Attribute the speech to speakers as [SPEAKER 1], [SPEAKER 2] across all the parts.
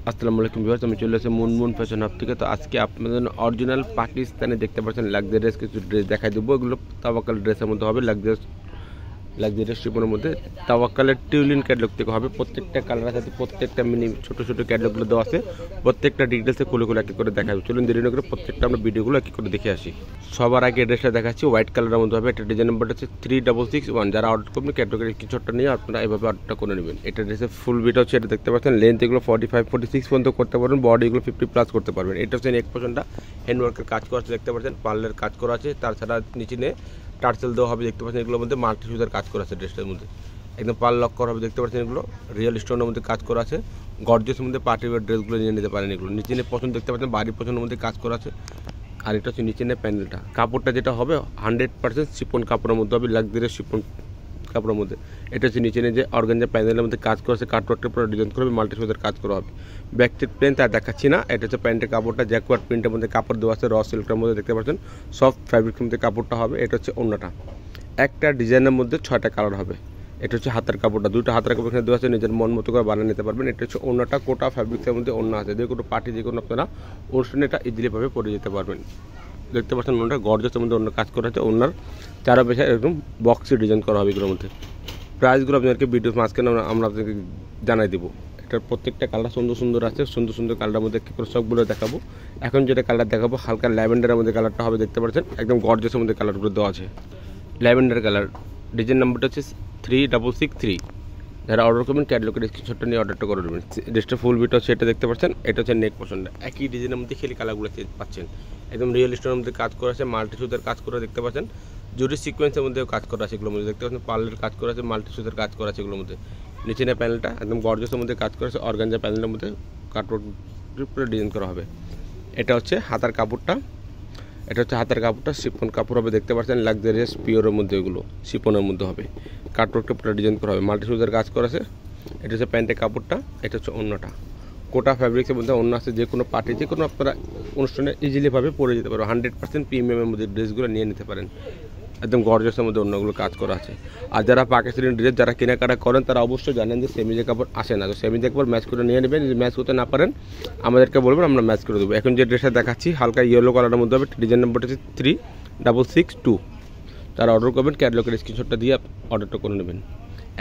[SPEAKER 1] আসসালামু আলাইকুম ভিউয়ার্স, আমি চলে এসেছি মুনমুন ফ্যাশন হাব থেকে। তো আজকে আপনাদের অরিজিনাল পাকিস্তানে দেখতে পাচ্ছেন লাক্সারিয়াস কিছু ড্রেস দেখাই দেবো। এগুলো তাওয়াক্কাল ড্রেসের মধ্যে হবে, লাক্সারিয়াস শিপনের মধ্যে তাওয়াক্কালের টিউলিন ক্যাটলগ থেকে হবে। প্রত্যেকটা কালারের সাথে প্রত্যেকটা মিনি ছোটো ছোটো ক্যাটলগুলো দেওয়া আছে। প্রত্যেকটা ডিটেলসে খুলে খুলে একই করে দেখাবে। চলুন দেরি না করে প্রত্যেকটা আমরা ভিডিওগুলো একই করে দেখে আসি। সবার আগে ড্রেসটা দেখাচ্ছি হোয়াইট কালারের মধ্যে হবে। এটা ডিজাইন নাম্বারটা হচ্ছে 3661। যারা অর্ডার করবেন ক্যাটলগের কিছুটা নিয়ে আপনারা এভাবে অর্ডারটা করে নেবেন। এটা ড্রেসের ফুল বিট হচ্ছে, এটা দেখতে পাচ্ছেন। লেন্থ এগুলো 45-46 পর্যন্ত করতে পারবেন, বডি এগুলো 50+ করতে পারবেন। এটা হচ্ছে নেক পোর্শনটা হ্যান্ডওয়ার্কের কাজ করা আছে, দেখতে পাচ্ছেন। পার্লের কাজ করা আছে, তাছাড়া নিচে টার্সেল দেওয়া হবে, দেখতে পাচ্ছেন। এগুলোর মধ্যে মাল্টি সুতার কাজ করা আছে ড্রেসটার মধ্যে, একদম পাল লক করা হবে, দেখতে পাচ্ছেন। এগুলো রিয়েল স্টোনের মধ্যে কাজ করা আছে। গর্জিয়াসের মধ্যে পার্টি ওয়্যার ড্রেসগুলো নিয়ে নিতে পারেন। এগুলো নিচে পছন্দ, দেখতে পাচ্ছেন, বাড়ির পছন্দের মধ্যে কাজ করা আছে। আর এটা হচ্ছে নিচে প্যানেলটা, কাপড়টা যেটা হবে 100% শিপন কাপড়ের মধ্যে হবে, লাক্সারিয়াস শিপন কাপড়ের মধ্যে। এটা হচ্ছে নিচে যে অর্গানজা প্যানেলের মধ্যে কাজ করা আছে, কাটওয়ার্কের পুরো ডিজাইন করে মাল্টি সুতার কাজ করা হবে। ব্যাক সাইড প্লেন তার দেখাচ্ছি না। এটা হচ্ছে প্যান্টের কাপড়টা, জ্যাকওয়ার্ড প্রিন্টের মধ্যে কাপড় দেওয়া আছে, র সিল্কের মধ্যে, দেখতে পাচ্ছেন। সফট ফ্যাব্রিকের মধ্যে কাপড়টা হবে। এটা হচ্ছে ওড়নাটা, একটা ডিজাইনের মধ্যে 6টা কালার হবে। এটা হচ্ছে হাতের কাপড়টা, 2টা হাতের কাপড় এখানে দেওয়া আছে, নিজের মন মতো করে বানিয়ে নিতে পারবেন। এটা হচ্ছে ওড়নাটা, কোটা ফ্যাব্রিক্সের মধ্যে ওড়না আছে, যে কোনো পার্টি, যে কোনো আপনারা অনুষ্ঠানে এটা ইজিলিভাবে পরে যেতে পারবেন। দেখতে পাচ্ছেন ওনাটা গর্জিয়াসের মধ্যে অন্য কাজ করা আছে। ওনার চারো পেশা এরকম বক্সি ডিজাইন করা হবে এগুলোর মধ্যে। প্রাইসগুলো আপনাদেরকে ভিডিওর মাঝখানে আমরা আপনাদেরকে জানাই দেবো। এটার প্রত্যেকটা কালার সুন্দর সুন্দর আছে, সুন্দর সুন্দর কালারের মধ্যে কী করে সবগুলো দেখাবো। এখন যেটা কালার দেখাবো হালকা ল্যাভেন্ডারের মধ্যে কালারটা হবে, দেখতে পাচ্ছেন। একদম গর্জিয়াসের মধ্যে কালারগুলো দেওয়া আছে, ল্যাভেন্ডার কালার। ডিজাইন নাম্বারটা হচ্ছে 3663। যারা অর্ডার করবেন ক্যাটলগের স্ক্রিনশটটা নিয়ে অর্ডারটা করে দেবেন। ড্রেসটা ফুল বিট হচ্ছে, এটা দেখতে পাচ্ছেন। এটা হচ্ছে নেক পোর্শনটা, একই ডিজাইনের মধ্যে খেলি কালারগুলো পাচ্ছেন। একদম রিয়েল স্টোনের মধ্যে কাজ করা আছে, মাল্টি সুতার কাজ করা, দেখতে পাচ্ছেন। জুরি সিকোয়েন্সের মধ্যেও কাজ করা আছে এগুলোর মধ্যে, দেখতে পাচ্ছেন। পার্লের কাজ করা আছে, মাল্টি সুতার কাজ করা আছে এগুলোর মধ্যে। নিচে প্যানেলটা একদম গর্জিয়াসের মধ্যে কাজ করা আছে, অর্গানজা প্যানেলের মধ্যে কাটওয়ার্ক পুরো ডিজাইন করা হবে। এটা হচ্ছে হাতার কাপড়টা, এটা হচ্ছে হাতের কাপড়টা শিফন কাপড় হবে, দেখতে পাচ্ছেন। লাক্সারিয়াস পিওরের মধ্যে এগুলো শিফনের মধ্যে হবে, কাটওয়ার্কটা পুরো ডিজাইন করা হবে, মাল্টি সুতার কাজ করা আছে। এটা হচ্ছে প্যান্টের কাপড়টা, এটা হচ্ছে ওড়নাটা, কোটা ফ্যাব্রিক্সের মধ্যে ওড়না আছে। যে কোনো পার্টি, যে কোনো আপনারা অনুষ্ঠানে ইজিলিভাবে পরে যেতে পারবেন। 100% প্রিমিয়ামের মধ্যে ড্রেসগুলো নিয়ে নিতে পারেন। একদম গর্জিয়াসের মধ্যে অন্যগুলো কাজ করা আছে। আর যারা পাকিস্তানি ড্রেস যারা কেনাকাটা করেন তারা অবশ্যই জানেন যে সেমিজে কাপড় আসে না, তো সেমিজে কাপড় ম্যাচ করে নিয়ে নেবেন। যদি ম্যাচ করতে না পারেন আমাদেরকে বলবেন, আমরা ম্যাচ করে দেবো। এখন যে ড্রেসটা দেখাচ্ছি হালকা ইয়েলো কালারের মধ্যে হবে, ডিজাইন নাম্বারটা হচ্ছে 3662। তারা অর্ডার করবেন ক্যাটলগের স্ক্রিনশটটা দিয়ে অর্ডারটা করে নেবেন।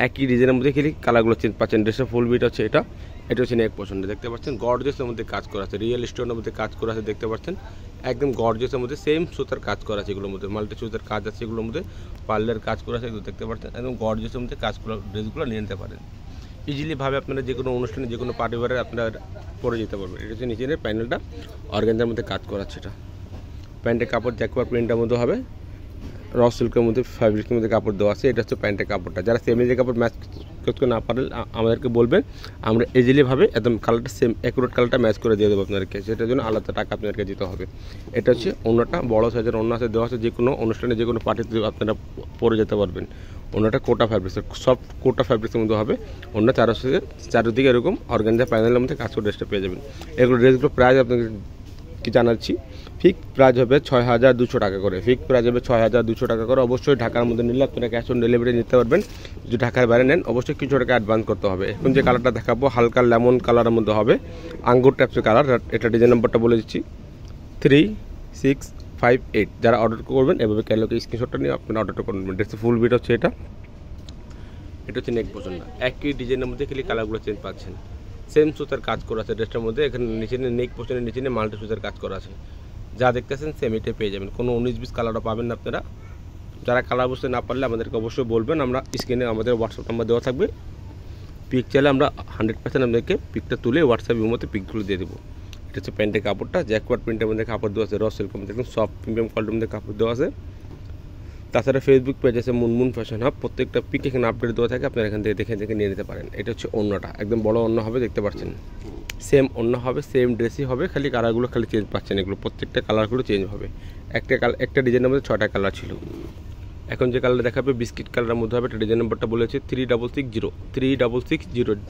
[SPEAKER 1] একই ডিজাইনের মধ্যে খেলি কালারগুলো চেঞ্জ পাচ্ছেন। ড্রেসের ফুল বিট হচ্ছে এটা, এটা হচ্ছে নেক পোর্শনটা, দেখতে পাচ্ছেন। গর্জিয়াসের মধ্যে কাজ করা আছে, রিয়েল স্টোনের মধ্যে কাজ করা আছে, দেখতে পাচ্ছেন। একদম গর্জিয়াসের মধ্যে সেম সুতার কাজ করা আছে এগুলোর মধ্যে, মাল্টি সুতার কাজ আছে এগুলোর মধ্যে, পার্লের কাজ করা আছে, এগুলো দেখতে পাচ্ছেন। একদম গর্জিয়াসের মধ্যে কাজগুলো ড্রেসগুলো নিয়ে নিতে পারেন ইজিলিভাবে। আপনারা যে কোনো অনুষ্ঠানে, যে কোনো পার্টি ওয়ারে আপনারা পরে যেতে পারবেন। এটা হচ্ছে নিচের প্যানেলটা, অর্গানজার মধ্যে কাজ করা আছে। এটা প্যান্টের কাপড় জ্যাকওয়ার্ড প্রিন্টের মধ্যে হবে, র সিল্কের মধ্যে ফ্যাব্রিকের মধ্যে কাপড় দেওয়া আছে। এটা হচ্ছে প্যান্টের কাপড়টা। যারা সেমিজে কাপড় ম্যাচ করতে না পারেন আমাদেরকে বলবেন, আমরা ইজিলিভাবে একদম কালারটা সেম অ্যাকুরেট কালারটা ম্যাচ করে দিয়ে দেবো আপনাদেরকে। সেটার জন্য আলাদা টাকা আপনাদেরকে দিতে হবে। এটা হচ্ছে ওড়নাটা, বড় সাইজের ওড়না আছে দেওয়া আছে, যে কোনো অনুষ্ঠানে, যে কোনো পার্টিতে আপনারা পরে যেতে পারবেন। ওড়নাটা কোটা ফ্যাব্রিক্সের, সফট কোটা ফ্যাব্রিক্সের মধ্যে হবে। ওড়না চারদিকে এরকম অর্গানজা প্যানেলের মধ্যে কাজ করে ড্রেসটা পেয়ে যাবেন। এগুলো ড্রেসগুলো প্রাইস আপনাকে কি জানাচ্ছি, ফিক্সড প্রাইস হবে 6200 টাকা করে। ফিক্সড প্রাইস হবে 6200 টাকা করে। অবশ্যই ঢাকার মধ্যে নিলে আপনারা ক্যাশ অন ডেলিভারি নিতে পারবেন। যদি ঢাকার বাইরে নেন অবশ্যই কিছু টাকা অ্যাডভান্স করতে হবে। এখন যে কালারটা দেখাবো হালকা লেমন কালারের মধ্যে হবে, আঙ্গুর টাইপসের কালার। এটা ডিজাইন নাম্বারটা বলে দিচ্ছি 3658। যারা অর্ডার করবেন এভাবে ক্যাটালগের স্ক্রিনশটটা নিয়ে আপনারা অর্ডারটা করে নেবেন। ড্রেসের ফুল বিট হচ্ছে এটা, এটা হচ্ছে নেক পোর্শনটা। একই ডিজাইনের মধ্যে খালি কালারগুলো চেঞ্জ পাচ্ছেন। সেম সুতার কাজ করা আছে ড্রেসটার মধ্যে। এখানে নিচে নেক পোর্শনের নিচে মাল্টি সুতার কাজ করা আছে, যা দেখতেছেন সেম এটাই পেয়ে যাবেন। কোনো 19-20 কালারও পাবেন না আপনারা। যারা কালার বুঝতে না পারলে আমাদেরকে অবশ্যই বলবেন, আমরা স্ক্রিনে আমাদের হোয়াটসঅ্যাপ নাম্বার দেওয়া থাকবে। পিক চাইলে আমরা 100% আপনাদেরকে পিকটা তুলে হোয়াটসঅ্যাপের মধ্যে পিকগুলো দিয়ে দেবো। এটা হচ্ছে প্যান্টের কাপড়টা, জ্যাকওয়ার্ড প্রিন্টের মধ্যে কাপড় দেওয়া আছে, র সিল্কের মধ্যে একদম সফট প্রিমিয়াম কোয়ালিটির মধ্যে কাপড় দেওয়া আছে। তাছাড়া ফেসবুক পেজ আছে মুনমুন ফ্যাশন হাব, প্রত্যেকটা পিক এখানে আপডেট দেওয়া থাকে, আপনারা এখান থেকে দেখে দেখে নিয়ে নিতে পারেন। এটা হচ্ছে ওড়নাটা, একদম বড় ওড়না হবে, দেখতে পাচ্ছেন। সেম ওড়না হবে, সেম ড্রেসই হবে, খালি কালারগুলো খালি চেঞ্জ পাচ্ছেন। এগুলো প্রত্যেকটা কালারগুলো চেঞ্জ হবে। একটা ডিজাইনের মধ্যে 6টা কালার ছিল। এখন যে কালার দেখাবে বিস্কিট কালারের মধ্যে হবে। এটা ডিজাইন নাম্বারটা বলেছে 3660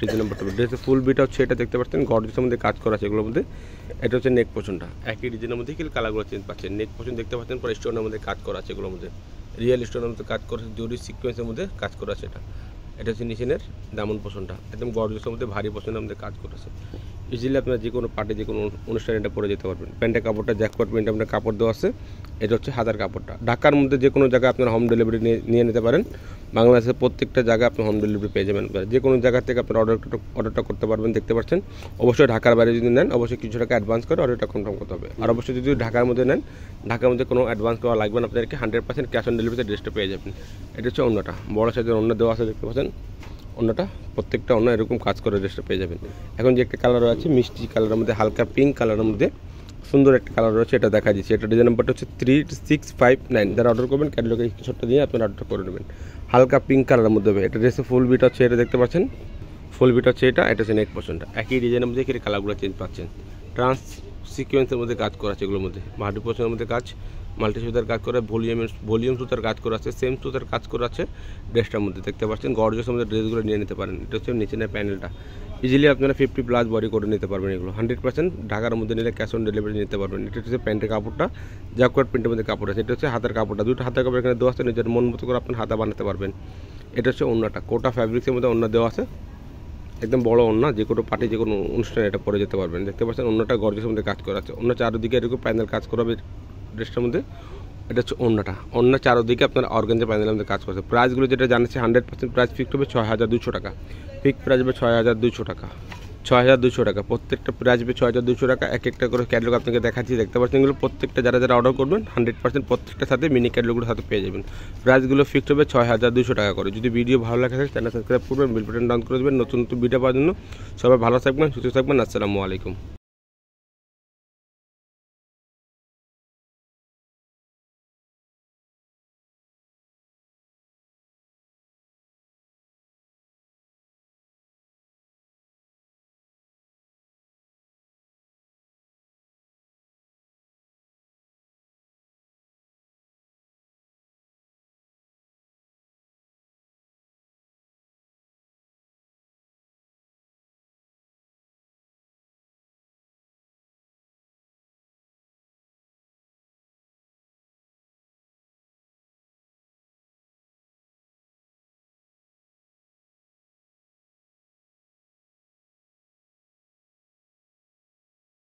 [SPEAKER 1] ডিজাইন নাম্বারটা। ড্রেসের ফুল বিটা হচ্ছে এটা, দেখতে পাচ্ছেন। গর্জিয়াসের মধ্যে কাজ করা আছে এগুলোর মধ্যে। এটা হচ্ছে নেক পোর্শনটা, একই ডিজাইনের মধ্যে কিন্তু কালারগুলো চেঞ্জ পাচ্ছেন। নেক পোর্শন দেখতে পাচ্ছেন, পরে স্টোনের মধ্যে কাজ করা আছে এগুলোর মধ্যে, রিয়েল স্টোনের মধ্যে কাজ করা আছে, জরি সিকোয়েন্সের মধ্যে কাজ করা আছে। এটা হচ্ছে নিচের দামন পোর্শনটা, একদম গর্জিয়াসের মধ্যে ভারী পোর্শনের মধ্যে কাজ করেছে। ইজিলি আপনার যে কোনো পার্টি যে কোনো অনুষ্ঠানে এটা পরে যেতে পারবেন। প্যান্টের কাপড়টা জ্যাকপট প্রিন্ট আপনার কাপড় দেওয়া আছে। এটা হচ্ছে হাতার কাপড়টা। ঢাকার মধ্যে যে কোনো জায়গায় আপনার হোম ডেলিভারি নিয়ে নিতে পারেন। বাংলাদেশের প্রত্যেকটা জায়গায় আপনি হোম ডেলিভারি পেয়ে যাবেন। যে কোনো জায়গা থেকে আপনার অর্ডারটা করতে পারবেন। দেখতে পাচ্ছেন অবশ্যই ঢাকার বাইরে যদি নেন অবশ্যই কিছু টাকা অ্যাডভান্স করে অর্ডারটা কনফার্ম করতে হবে। আর অবশ্যই যদি ঢাকার মধ্যে নেন ঢাকার মধ্যে কোনো অ্যাডভান্স করা লাগবে না, আপনাদেরকে 100% ক্যাশ অন ডেলিভারিতে ড্রেসটা পেয়ে যাবেন। এটা হচ্ছে অন্যটা, বড় সাইজের অন্য দেওয়া আছে দেখতে পাচ্ছেন। অন্যটা প্রত্যেকটা অন্য এরকম কাজ করে ড্রেসটা পেয়ে যাবেন। এখন যে একটা কালার আছে মিষ্টি কালারের মধ্যে হালকা পিঙ্ক কালারের মধ্যে সুন্দর একটা কালার রয়েছে, এটা দেখা দিচ্ছি। এটা ডিজাইন নাম্বারটা হচ্ছে 3659। যারা অর্ডার করবেন ক্যাটালগে স্ক্রিনশটটা দিয়ে আপনারা অর্ডার করে নেবেন। হালকা পিঙ্ক কালারের মধ্যে হবে। এটা ড্রেসে ফুল বিট হচ্ছে, এটা দেখতে পাচ্ছেন ফুল বিট হচ্ছে। এটা হচ্ছে নেক পোর্শনটা একই ডিজাইনের মধ্যে এখানে কালারগুলো চেঞ্জ পাচ্ছেন। ট্রান্স সিকোয়েন্সের মধ্যে কাজ করা আছে এগুলোর মধ্যে, মাল্টি পোর্শনের মধ্যে কাজ, মাল্টি সুতার কাজ করে, ভলিউম সুতার কাজ করা আছে, সেম সুতার কাজ করা আছে ড্রেসটার মধ্যে দেখতে পাচ্ছেন। গর্জিয়াসের মধ্যে ড্রেসগুলো নিয়ে নিতে পারেন। এটা হচ্ছে নিচের প্যানেলটা। ইজিলি আপনারা 50+ বডি করে নিতে পারবেন। এগুলো 100% ঢাকার মধ্যে নিলে ক্যাশ অন ডেলিভারি নিতে পারবেন। এটা হচ্ছে প্যান্টের কাপড়টা, জ্যাকোয়ার্ড প্রিন্টের মধ্যে কাপড় আছে। এটা হচ্ছে হাতের কাপড়টা, দুটো হাতের কাপড় এখানে দেওয়া আছে, নিজের মন মতো করে আপনার হাতা বানাতে পারবেন। এটা হচ্ছে ওড়নাটা, কোটা ফ্যাব্রিক্সের মধ্যে ওড়না দেওয়া আছে, একদম বড় ওড়না, যে কোনো পার্টি যে কোনো অনুষ্ঠানে এটা পরে যেতে পারবেন। দেখতে পাচ্ছেন ওড়নাটা গর্জিয়াসের মধ্যে কাজ করা আছে। ওড়না চারদিকে এরকম প্যানেল কাজ করা হবে ড্রেসটার মধ্যে। এটা হচ্ছে ওড়নাটা, ওড়না চারদিকে আপনার অর্গানজা প্যানেলের মধ্যে কাজ করছে। প্রাইসগুলো যেটা জানাচ্ছি 100% প্রাইস ফিক্সড হবে 6200 টাকা। ফিক্সড প্রাইস হবে 6200 টাকা, 6200 টাকা। প্রত্যেকটা প্রাইস হবে 6200 টাকা। এক একটা করে ক্যাটালগ আপনাকে দেখাচ্ছি, দেখতে পাচ্ছেন এগুলো প্রত্যেকটা যারা যারা অর্ডার করবেন 100% প্রত্যেকটার সাথে মিনি ক্যাটালগুলোর সাথে পেয়ে যাবেন। প্রাইসগুলো ফিক্সড হবে 6200 টাকা করে। যদি ভিডিও ভালো লাগে থাকে চ্যানেল সাবস্ক্রাইব করবেন, বেল বাটন ডাউন করে দেবেন নতুন নতুন ভিডিও পাওয়ার জন্য। সবাই ভালো থাকবেন, সুস্থ থাকবেন। আসসালামু আলাইকুম।